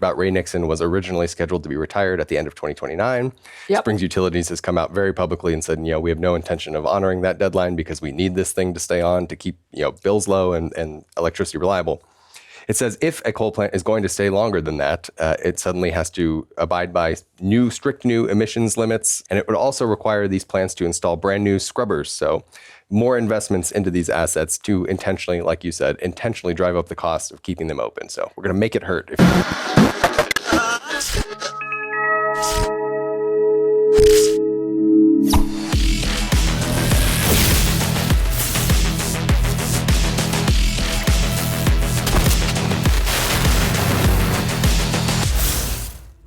about Ray Nixon was originally scheduled to be retired at the end of 2029. Yep. Springs Utilities has come out very publicly and said, we have no intention of honoring that deadline because we need this thing to stay on to keep, bills low and electricity reliable. It says if a coal plant is going to stay longer than that, it suddenly has to abide by strict new emissions limits, and it would also require these plants to install brand new scrubbers. So more investments into these assets to intentionally, like you said, intentionally drive up the cost of keeping them open. So we're going to make it hurt.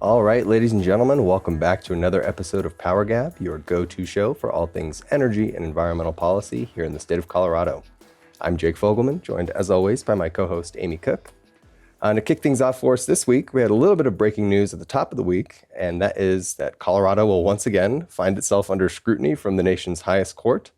All right, ladies and gentlemen, welcome back to another episode of PowerGab, your go-to show for all things energy and environmental policy here in the state of Colorado. I'm Jake Fogleman, joined as always by my co-host Amy Cooke. To kick things off for us this week, we had a little bit of breaking news at the top of the week, and that is that Colorado will once again find itself under scrutiny from the nation's highest court,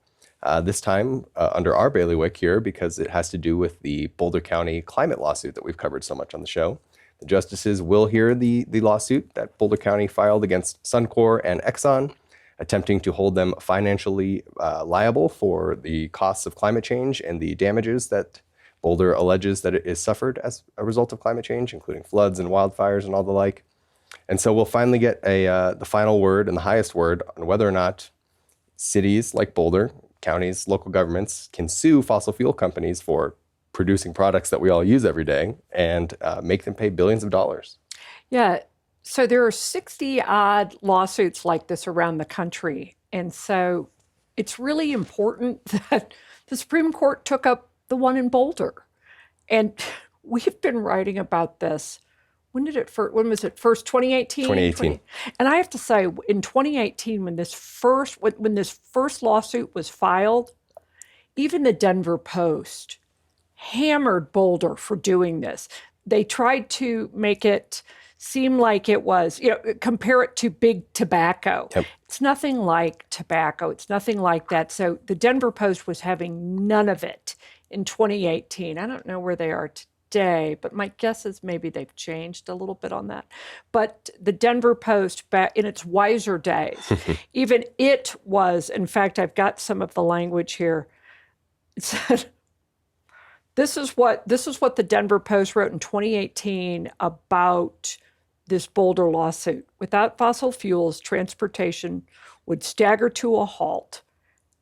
this time under our bailiwick here because it has to do with the Boulder County climate lawsuit that we've covered so much on the show. The justices will hear the lawsuit that Boulder County filed against Suncor and Exxon, attempting to hold them financially liable for the costs of climate change and the damages that Boulder alleges that it has suffered as a result of climate change, including floods and wildfires and all the like. And so we'll finally get the final word and the highest word on whether or not cities like Boulder, counties, local governments can sue fossil fuel companies for producing products that we all use every day and make them pay billions of dollars. Yeah. So there are 60 odd lawsuits like this around the country. And so it's really important that the Supreme Court took up the one in Boulder. And we've been writing about this. When was it first? 2018? 2018. And I have to say, in 2018, when this first lawsuit was filed, even the Denver Post hammered Boulder for doing this. They tried to make it seem like it was, compare it to big tobacco. Yep. It's nothing like tobacco. It's nothing like that. So the Denver Post was having none of it in 2018. I don't know where they are today, but my guess is maybe they've changed a little bit on that. But the Denver Post, back in its wiser days, even it was, in fact, I've got some of the language here. It said, This is what the Denver Post wrote in 2018 about this Boulder lawsuit. Without fossil fuels, transportation would stagger to a halt.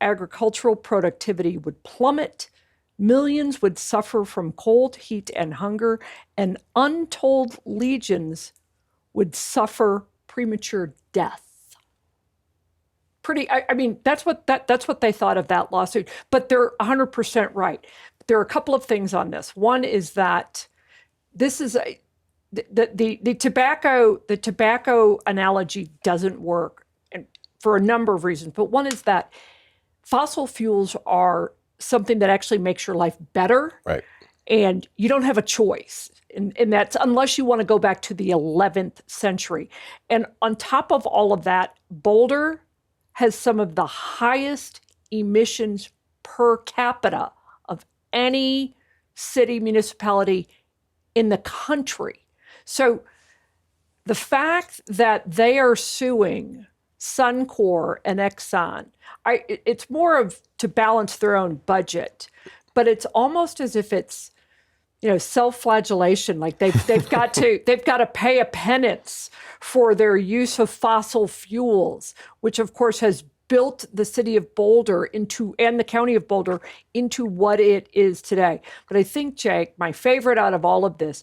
Agricultural productivity would plummet. Millions would suffer from cold, heat, and hunger, and untold legions would suffer premature death. That's what they thought of that lawsuit, but they're 100% right. There are a couple of things on this. One is that this is the tobacco analogy doesn't work, and for a number of reasons. But one is that fossil fuels are something that actually makes your life better, right? And you don't have a choice, and that's unless you want to go back to the 11th century. And on top of all of that, Boulder has some of the highest emissions per capita of any city municipality in the country. So the fact that they are suing Suncor and Exxon, it's more of to balance their own budget, but it's almost as if it's self-flagellation. Like they've got to pay a penance for their use of fossil fuels, which of course has built the city of Boulder and the county of Boulder into what it is today. But I think, Jake, my favorite out of all of this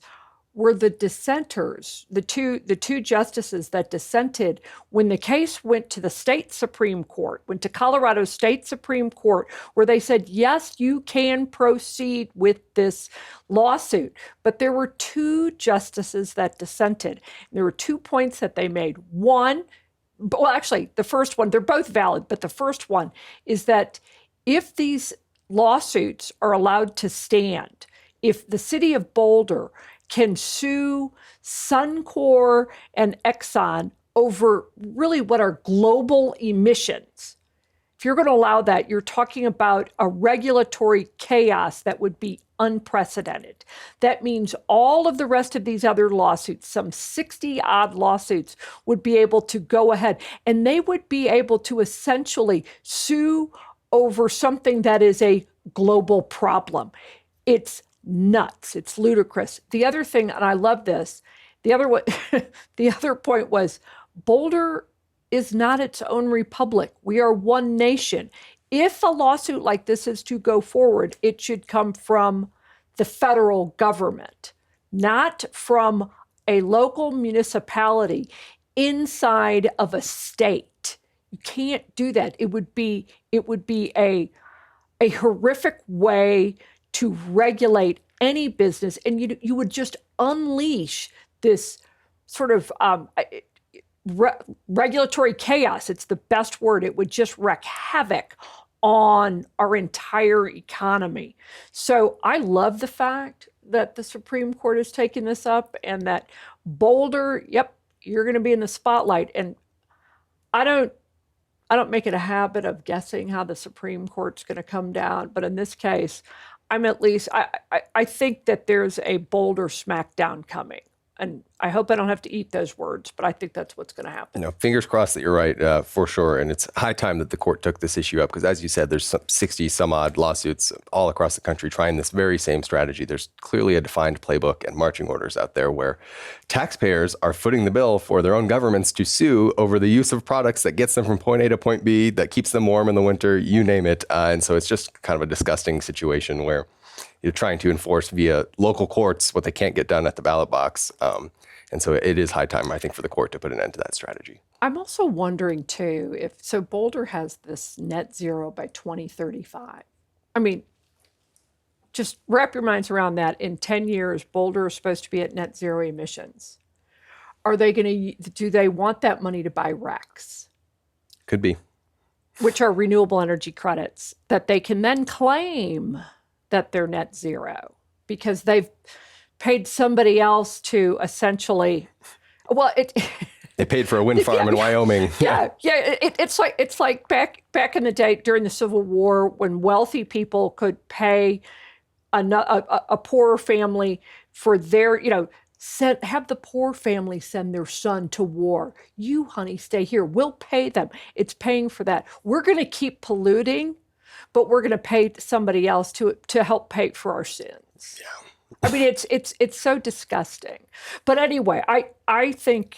were the dissenters, the two justices that dissented when the case went to the state Supreme Court, went to Colorado State Supreme Court, where they said, yes, you can proceed with this lawsuit. But there were two justices that dissented. There were 2 points that they made. One, well, actually, the first one, they're both valid, but the first one is that if these lawsuits are allowed to stand, if the city of Boulder can sue Suncor and Exxon over really what are global emissions, if you're going to allow that, you're talking about a regulatory chaos that would be unprecedented. That means all of the rest of these other lawsuits, some 60 odd lawsuits, would be able to go ahead, and they would be able to essentially sue over something that is a global problem. It's nuts. It's ludicrous. The other thing, and I love this, the other point was Boulder is not its own republic. We are one nation. If a lawsuit like this is to go forward, it should come from the federal government, not from a local municipality inside of a state. You can't do that. It would be a horrific way to regulate any business, and you would just unleash this sort of regulatory chaos. It's the best word. It would just wreak havoc on our entire economy. So I love the fact that the Supreme Court has taken this up and that Boulder, yep, you're going to be in the spotlight. And I don't make it a habit of guessing how the Supreme Court's going to come down, but in this case, I think that there's a Boulder smackdown coming. And I hope I don't have to eat those words, but I think that's what's going to happen. Fingers crossed that you're right, for sure. And it's high time that the court took this issue up because, as you said, there's some 60 some odd lawsuits all across the country trying this very same strategy. There's clearly a defined playbook and marching orders out there where taxpayers are footing the bill for their own governments to sue over the use of products that gets them from point A to point B, that keeps them warm in the winter, you name it. And so it's just kind of a disgusting situation where you're trying to enforce via local courts what they can't get done at the ballot box. And so it is high time, I think, for the court to put an end to that strategy. I'm also wondering, too, so Boulder has this net zero by 2035. I mean, just wrap your minds around that. In 10 years, Boulder is supposed to be at net zero emissions. Do they want that money to buy RECs? Could be. Which are renewable energy credits that they can then claim that they're net zero because they've paid somebody else to essentially, they paid for a wind farm in Wyoming. It's like back in the day during the Civil War when wealthy people could pay a poorer family for their, have the poor family send their son to war. You, honey, stay here. We'll pay them. It's paying for that. We're going to keep polluting, but we're going to pay somebody else to help pay for our sins. Yeah. I mean, it's so disgusting. But anyway, I think,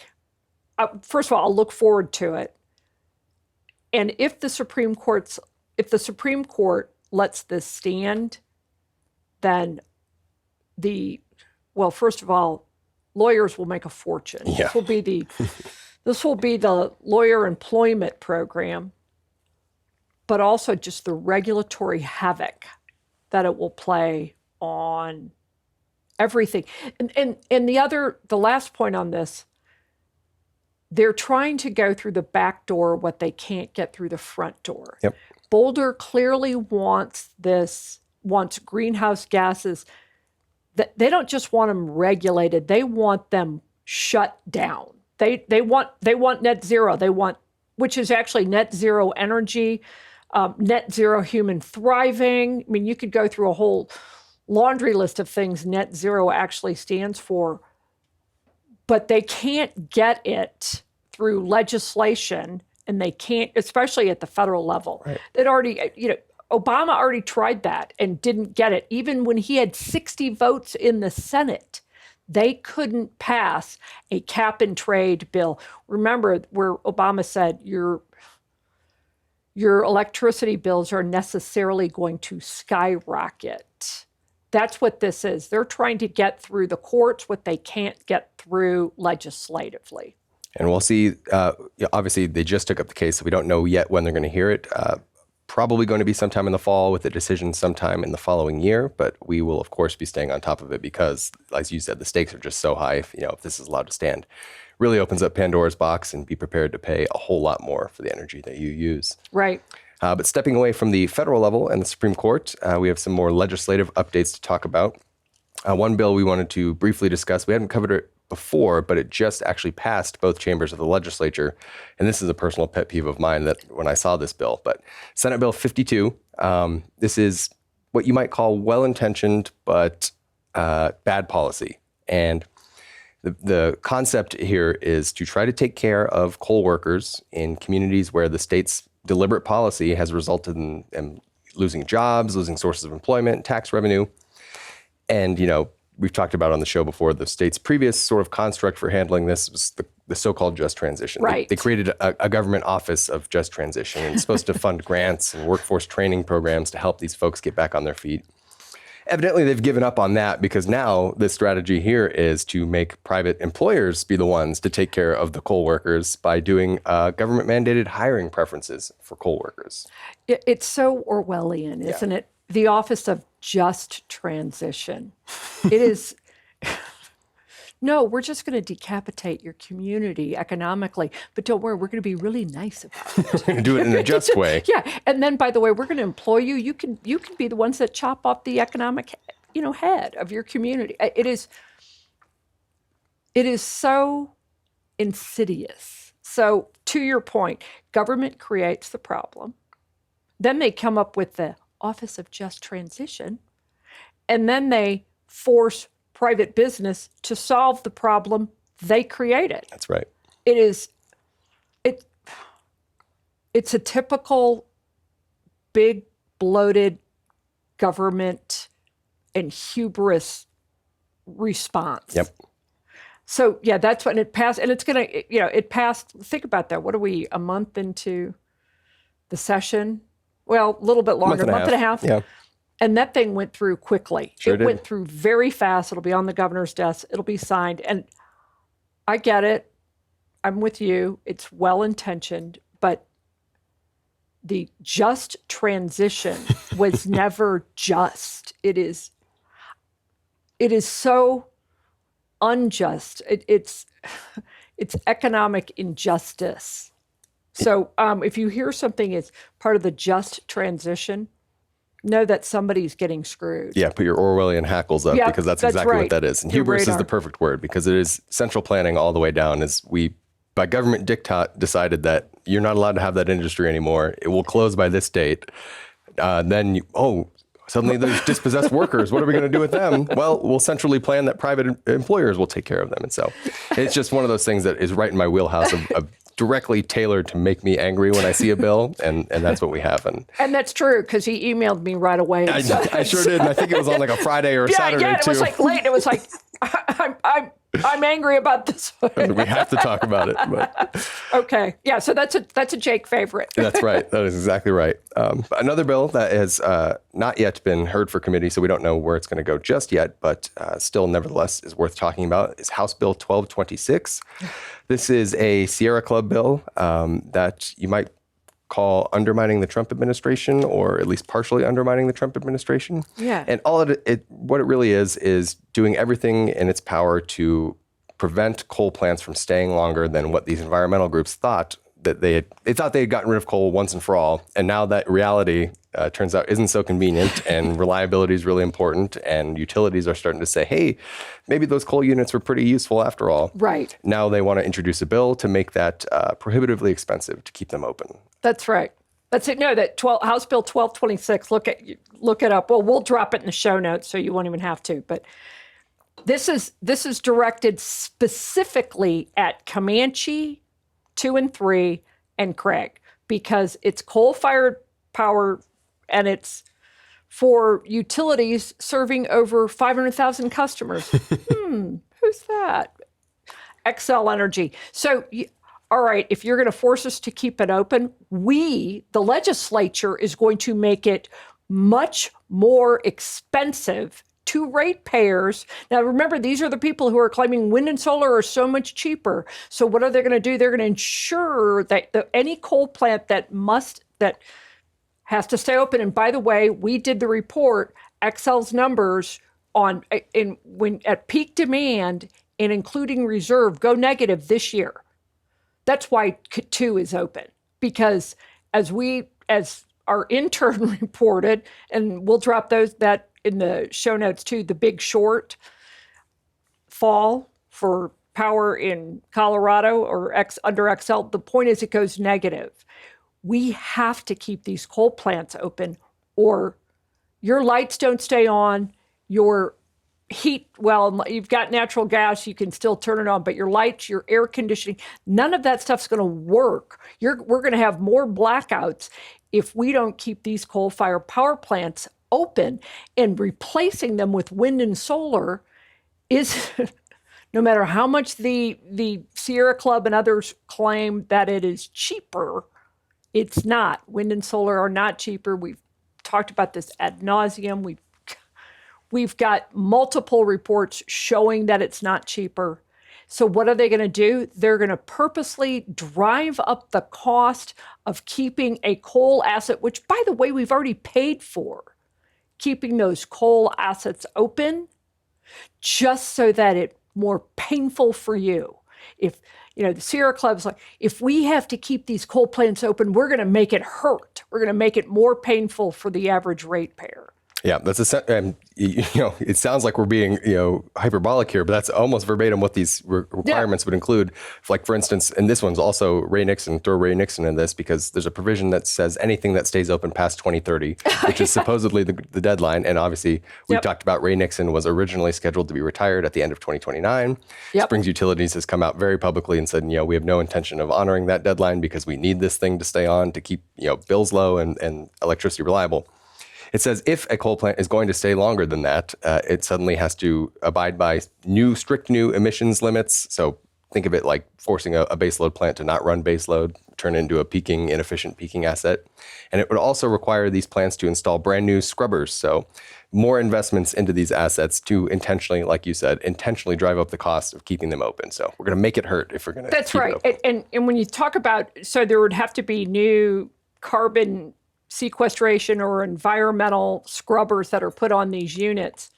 first of all, I'll look forward to it. And if the Supreme Court lets this stand, then first of all, lawyers will make a fortune. Yeah. This will be the lawyer employment program, but also just the regulatory havoc that it will play on everything. And the last point on this, they're trying to go through the back door what they can't get through the front door. Yep. Boulder clearly wants greenhouse gases. They don't just want them regulated, they want them shut down. They want net zero. Which is actually net zero energy, net zero human thriving. I mean, you could go through a whole laundry list of things net zero actually stands for, but they can't get it through legislation, and they can't, especially at the federal level. Right. It already, Obama already tried that and didn't get it. Even when he had 60 votes in the Senate, they couldn't pass a cap and trade bill. Remember where Obama said your electricity bills are necessarily going to skyrocket. That's what this is. They're trying to get through the courts what they can't get through legislatively. And we'll see. Obviously, they just took up the case, so we don't know yet when they're going to hear it. Probably going to be sometime in the fall with a decision sometime in the following year. But we will, of course, be staying on top of it because, as you said, the stakes are just so high. If this is allowed to stand, really opens up Pandora's box, and be prepared to pay a whole lot more for the energy that you use. Right. But stepping away from the federal level and the Supreme Court, we have some more legislative updates to talk about. One bill we wanted to briefly discuss, we hadn't covered it before, but it just actually passed both chambers of the legislature. And this is a personal pet peeve of mine that when I saw this bill, but Senate Bill 52, this is what you might call well-intentioned, but bad policy. And the concept here is to try to take care of coal workers in communities where the state's deliberate policy has resulted in them losing jobs, losing sources of employment, tax revenue. And, we've talked about on the show before, the state's previous sort of construct for handling this was the so-called just transition. Right. They created a government office of just transition, and it's supposed to fund grants and workforce training programs to help these folks get back on their feet. Evidently, they've given up on that because now the strategy here is to make private employers be the ones to take care of the coal workers by doing government-mandated hiring preferences for coal workers. It's so Orwellian, isn't it? The office of just transition. It is, no, we're just going to decapitate your community economically, but don't worry, we're going to be really nice about it. We're going to do it in a just way. Yeah, and then by the way, we're going to employ you. You can be the ones that chop off the economic, head of your community. It is so insidious. So to your point, government creates the problem. Then they come up with the Office of Just Transition, and then they force private business to solve the problem they created. That's right. It's a typical big bloated government and hubris response. Yep. So yeah, that's when it passed, and it's gonna, it passed. Think about that. What are we, a month into the session? Well, a little bit longer, month and a half. Yeah. And that thing went through quickly. Sure it did. went through very fast. It'll be on the governor's desk. It'll be signed. And I get it. I'm with you. It's well-intentioned, but the just transition was never just. It is so unjust. It's economic injustice. So if you hear something is part of the just transition, know that somebody's getting screwed. Yeah, put your Orwellian hackles up, because that's exactly right. what that is. And Your hubris is radar. the perfect word, because it is central planning all the way down. As we, by government diktat, decided that you're not allowed to have that industry anymore. It will close by this date. Then suddenly there's dispossessed workers. What are we going to do with them? Well, we'll centrally plan that private employers will take care of them. And so it's just one of those things that is right in my wheelhouse of directly tailored to make me angry when I see a bill, and that's what we have. And that's true, because he emailed me right away. I sure did. And I think it was on like a Friday or a Saturday it too. was like late. It was like, I'm angry about this one. We have to talk about it. But Okay, yeah. So that's a Jake favorite. that's right. That is exactly right. Another bill that has not yet been heard for committee, so we don't know where it's going to go just yet, but still nevertheless is worth talking about, is House Bill 1226. This is a Sierra Club bill that you might call undermining the Trump administration, or at least partially undermining the Trump administration. Yeah. And all what it really is doing everything in its power to prevent coal plants from staying longer than what these environmental groups thought that they thought they had gotten rid of coal once and for all. And now that reality turns out isn't so convenient, and reliability is really important, and utilities are starting to say, hey, maybe those coal units were pretty useful after all. Right. Now they want to introduce a bill to make that prohibitively expensive to keep them open. That's right. That's it. No, that House Bill 1226. Look it up. Well, we'll drop it in the show notes, so you won't even have to. But this is directed specifically at Comanche 2 and 3 and Craig, because it's coal-fired power, and it's for utilities serving over 500,000 customers. Who's that? Xcel Energy. So, all right, if you're going to force us to keep it open, the legislature, is going to make it much more expensive to ratepayers. Now, remember, these are the people who are claiming wind and solar are so much cheaper. So what are they going to do? They're going to ensure that any coal plant that has to stay open. And by the way, we did the report, Xcel's numbers at peak demand and including reserve go negative this year. That's why 2 is open, because as our intern reported, and we'll drop that in the show notes too, the Big Short fall for power in Colorado or under XL. The point is it goes negative. We have to keep these coal plants open or your lights don't stay on, your heat, well, you've got natural gas, you can still turn it on, but your lights, your air conditioning, none of that stuff's going to work. We're going to have more blackouts if we don't keep these coal-fired power plants open, and replacing them with wind and solar is, no matter how much the Sierra Club and others claim that it is cheaper, it's not. Wind and solar are not cheaper. We've talked about this ad nauseum. We've got multiple reports showing that it's not cheaper. So what are they going to do? They're going to purposely drive up the cost of keeping a coal asset, which, by the way, we've already paid for, keeping those coal assets open, just so that it's more painful for you. If, the Sierra Club's like, if we have to keep these coal plants open, we're going to make it hurt. We're going to make it more painful for the average ratepayer. Yeah, it sounds like we're being, hyperbolic here, but that's almost verbatim what these requirements would include. Like, for instance, and this one's also throw Ray Nixon in this, because there's a provision that says anything that stays open past 2030, which is supposedly the deadline. And obviously, we talked about Ray Nixon was originally scheduled to be retired at the end of 2029. Springs Utilities has come out very publicly and said, we have no intention of honoring that deadline because we need this thing to stay on to keep, bills low and electricity reliable. It says if a coal plant is going to stay longer than that, it suddenly has to abide by strict new emissions limits. So think of it like forcing a baseload plant to not run baseload, turn into a inefficient peaking asset. And it would also require these plants to install brand new scrubbers. So more investments into these assets to intentionally, like you said, drive up the cost of keeping them open. So we're going to make it hurt if we're going to keep it open. And when you talk about, so there would have to be new carbon sequestration or environmental scrubbers that are put on these units.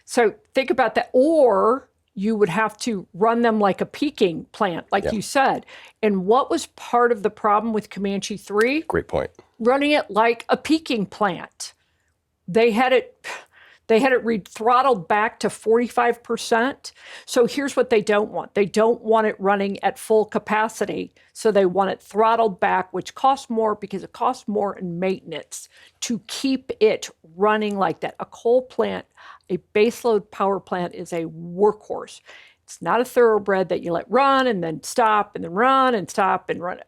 So think about that. Or you would have to run them like a peaking plant, like you said. And what was part of the problem with Comanche 3? Great point. Running it like a peaking plant. They had it throttled back to 45%. So here's what they don't want. They don't want it running at full capacity. So they want it throttled back, which costs more because it costs more in maintenance to keep it running like that. A coal plant, a baseload power plant, is a workhorse. It's not a thoroughbred that you let run and then stop and then run and stop and run.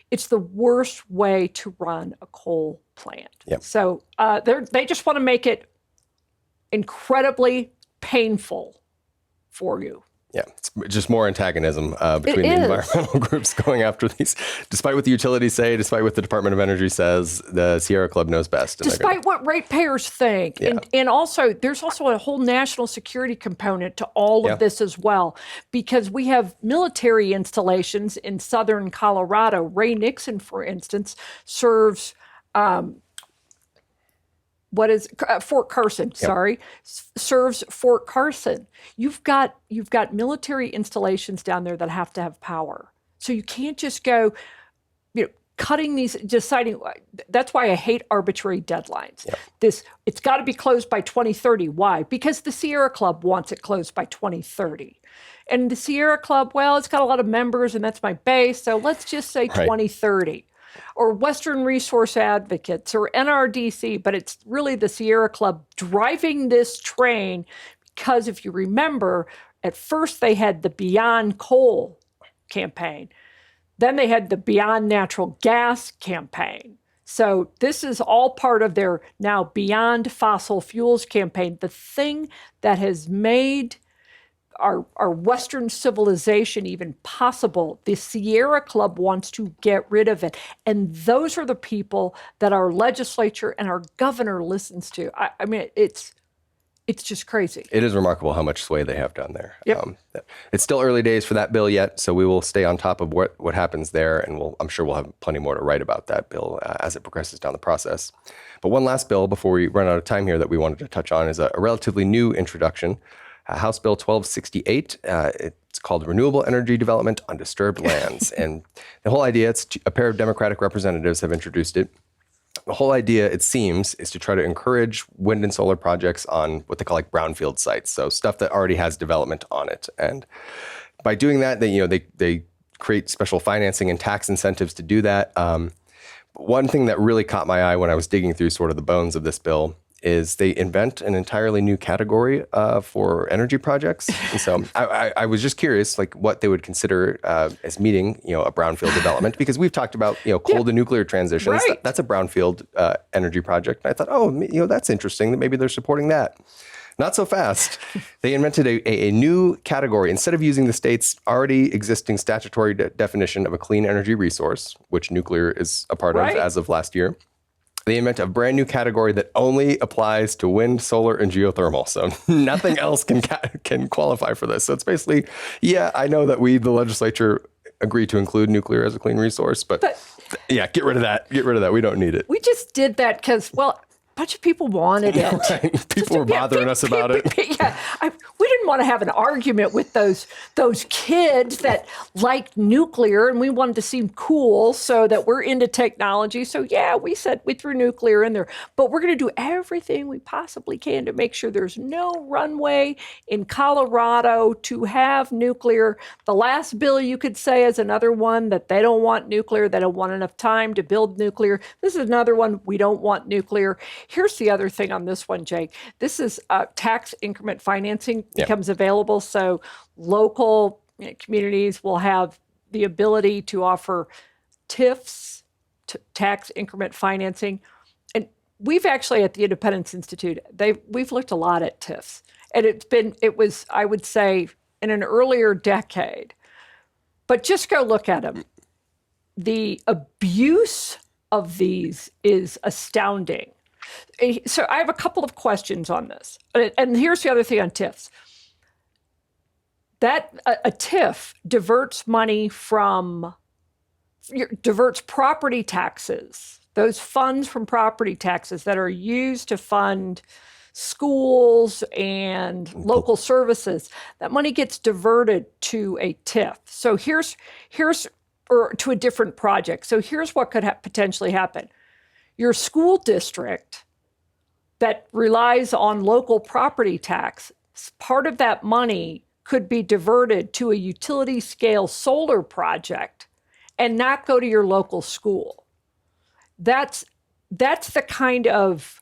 It's the worst way to run a coal plant. So they just want to make it incredibly painful for you. Yeah, it's just more antagonism between the environmental groups going after these. Despite what the utilities say, despite what the Department of Energy says, the Sierra Club knows best. Despite what ratepayers think. Yeah. And also, there's also a whole national security component to all of this as well, because we have military installations in southern Colorado. Ray Nixon, for instance, serves Fort Carson, serves Fort Carson. You've got military installations down there that have to have power. So you can't just go, cutting these, deciding. That's why I hate arbitrary deadlines. It's got to be closed by 2030. Why? Because the Sierra Club wants it closed by 2030. And the Sierra Club, well, it's got a lot of members and that's my base. So let's just say 2030. Or Western Resource Advocates or NRDC, but it's really the Sierra Club driving this train because if you remember, at first they had the Beyond Coal campaign. Then they had the Beyond Natural Gas campaign. So this is all part of their now Beyond Fossil Fuels campaign, the thing that has made our Western civilization even possible. The Sierra Club wants to get rid of it. And those are the people that our legislature and our governor listens to. I mean, it's just crazy. It is remarkable how much sway they have down there. It's still early days for that bill yet, so we will stay on top of what happens there, and I'm sure we'll have plenty more to write about that bill as it progresses down the process. But one last bill before we run out of time here that we wanted to touch on is a relatively new introduction. House Bill 1268. It's called Renewable Energy Development on Disturbed Lands. And the whole idea, a pair of Democratic representatives have introduced it. the whole idea, it seems, is to try to encourage wind and solar projects on what they call like brownfield sites. So stuff that already has development on it. And by doing that, they create special financing and tax incentives to do that. One thing that really caught my eye when I was digging through sort of the bones of this bill is they invent an entirely new category for energy projects. And so I was just curious, like what they would consider as meeting, a brownfield development, because we've talked about, coal to nuclear transitions. Right. That's a brownfield energy project. And I thought, that's interesting that maybe they're supporting that. Not so fast. They invented a new category. Instead of using the state's already existing statutory definition of a clean energy resource, which nuclear is a part of as of last year, they invent a brand new category that only applies to wind, solar, and geothermal. So nothing else can qualify for this. So it's basically, I know that the legislature, agreed to include nuclear as a clean resource, but get rid of that. Get rid of that. We don't need it. We just did that because, a bunch of people wanted it. Right. People were bothering us about it. We didn't want to have an argument with those kids that liked nuclear, and we wanted to seem cool so that we're into technology. So we said we threw nuclear in there, but we're going to do everything we possibly can to make sure there's no runway in Colorado to have nuclear. The last bill, you could say, is another one that they don't want nuclear. They don't want enough time to build nuclear. This is another one, we don't want nuclear. Here's the other thing on this one, Jake. This is tax increment financing becomes available. So local communities will have the ability to offer TIFs, tax increment financing. And we've actually at the Independence Institute, we've looked a lot at TIFs. And it was, I would say, in an earlier decade. But just go look at them. The abuse of these is astounding. So I have a couple of questions on this. And here's the other thing on TIFs. That a TIF diverts property taxes, those funds from property taxes that are used to fund schools and local services. That money gets diverted to a TIF. So or to a different project. So here's what could potentially happen. Your school district that relies on local property tax, part of that money could be diverted to a utility scale solar project and not go to your local school. That's the kind of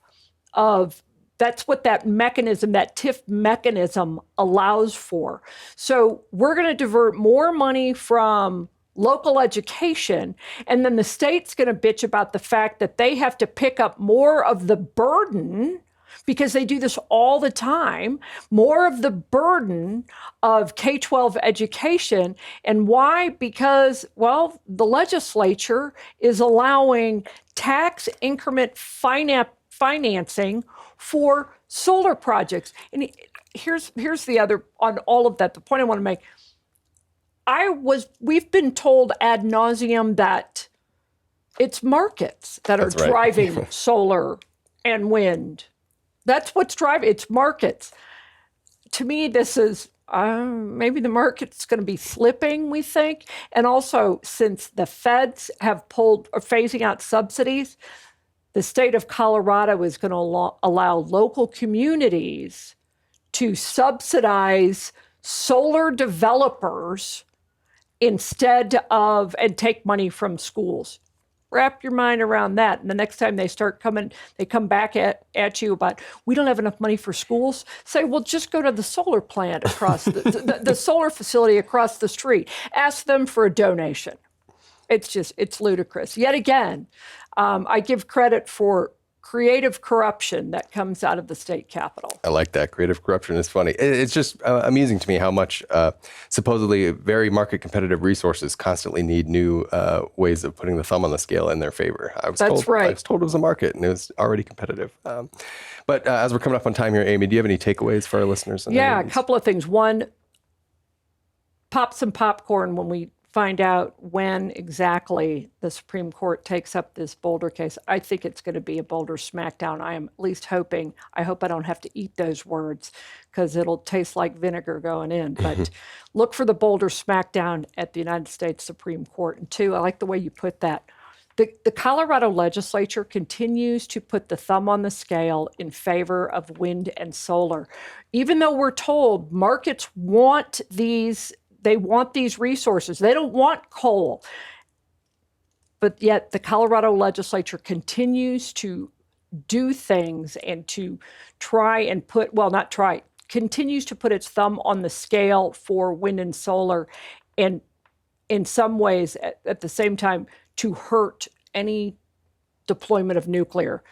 that's what that mechanism, that TIF mechanism allows for. So we're going to divert more money from local education, and then the state's going to bitch about the fact that they have to pick up more of the burden, because they do this all the time, more of the burden of K-12 education. And why? Because, the legislature is allowing tax increment financing for solar projects. And here's the other, on all of that, the point I want to make. We've been told ad nauseum that it's markets that are driving solar and wind. That's what's driving, it's markets. To me, this is, maybe the market's going to be slipping, we think. And also, since the feds are phasing out subsidies, the state of Colorado is going to allow local communities to subsidize solar developers instead of, and take money from schools. Wrap your mind around that. And the next time they come back at you about, we don't have enough money for schools, say, well, just go to the solar plant across the solar facility across the street. Ask them for a donation. It's ludicrous. Yet again, I give credit for creative corruption that comes out of the state capitol. I like that. Creative corruption is funny. It's just amusing to me how much supposedly very market competitive resources constantly need new ways of putting the thumb on the scale in their favor. I was told it was a market and it was already competitive. But as we're coming up on time here, Amy, do you have any takeaways for our listeners? A couple of things. One, pop some popcorn when we find out when exactly the Supreme Court takes up this Boulder case. I think it's going to be a Boulder smackdown. I am at least hoping. I hope I don't have to eat those words because it'll taste like vinegar going in. But look for the Boulder smackdown at the United States Supreme Court. And two, I like the way you put that. The Colorado legislature continues to put the thumb on the scale in favor of wind and solar. Even though we're told markets want these, they want these resources, they don't want coal. But yet the Colorado legislature continues to do things and to try and put, well, not try, continues to put its thumb on the scale for wind and solar, and in some ways at the same time to hurt any deployment of nuclear.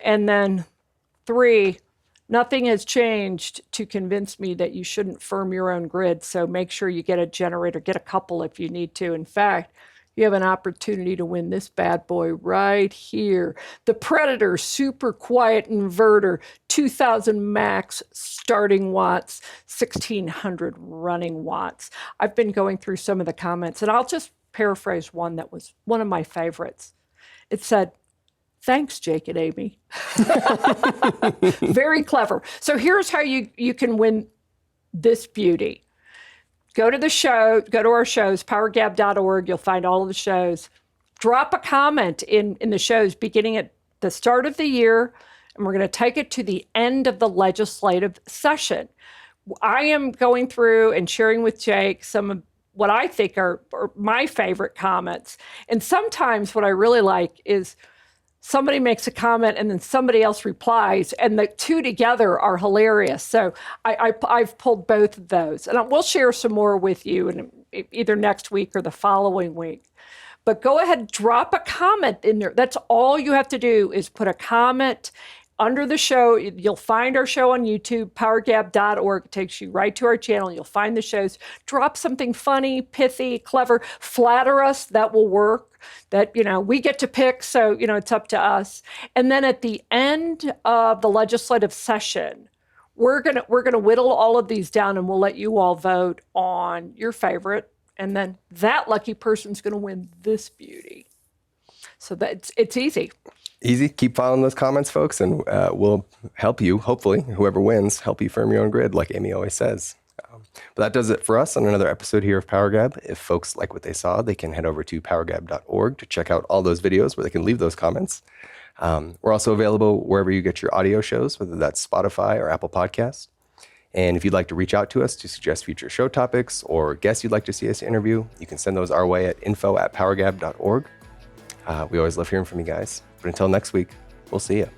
And then 3, nothing has changed to convince me that you shouldn't firm your own grid. So make sure you get a generator, get a couple if you need to. In fact, you have an opportunity to win this bad boy right here. The Predator Super Quiet Inverter, 2,000 max starting watts, 1,600 running watts. I've been going through some of the comments, and I'll just paraphrase one that was one of my favorites. It said, "Thanks, Jake and Amy." Very clever. So here's how you can win this beauty. Go to the show, go to our shows, powergab.org. You'll find all of the shows. Drop a comment in the shows beginning at the start of the year, and we're going to take it to the end of the legislative session. I am going through and sharing with Jake some of what I think are my favorite comments. And sometimes what I really like is somebody makes a comment and then somebody else replies, and the two together are hilarious. So I've pulled both of those, and we'll share some more with you either next week or the following week. But go ahead, drop a comment in there. That's all you have to do is put a comment under the show. You'll find our show on YouTube, powergab.org. It takes you right to our channel. You'll find the shows. Drop something funny, pithy, clever. Flatter us. That will work. That, we get to pick, so, it's up to us. And then at the end of the legislative session, we're gonna whittle all of these down, and we'll let you all vote on your favorite. And then that lucky person's going to win this beauty. So it's easy. Easy. Keep following those comments, folks, and we'll help you, hopefully, whoever wins, help you firm your own grid, like Amy always says. But that does it for us on another episode here of PowerGab. If folks like what they saw, they can head over to powergab.org to check out all those videos where they can leave those comments. We're also available wherever you get your audio shows, whether that's Spotify or Apple Podcasts. And if you'd like to reach out to us to suggest future show topics or guests you'd like to see us interview, you can send those our way at info@powergab.org. We always love hearing from you guys. But until next week, we'll see you.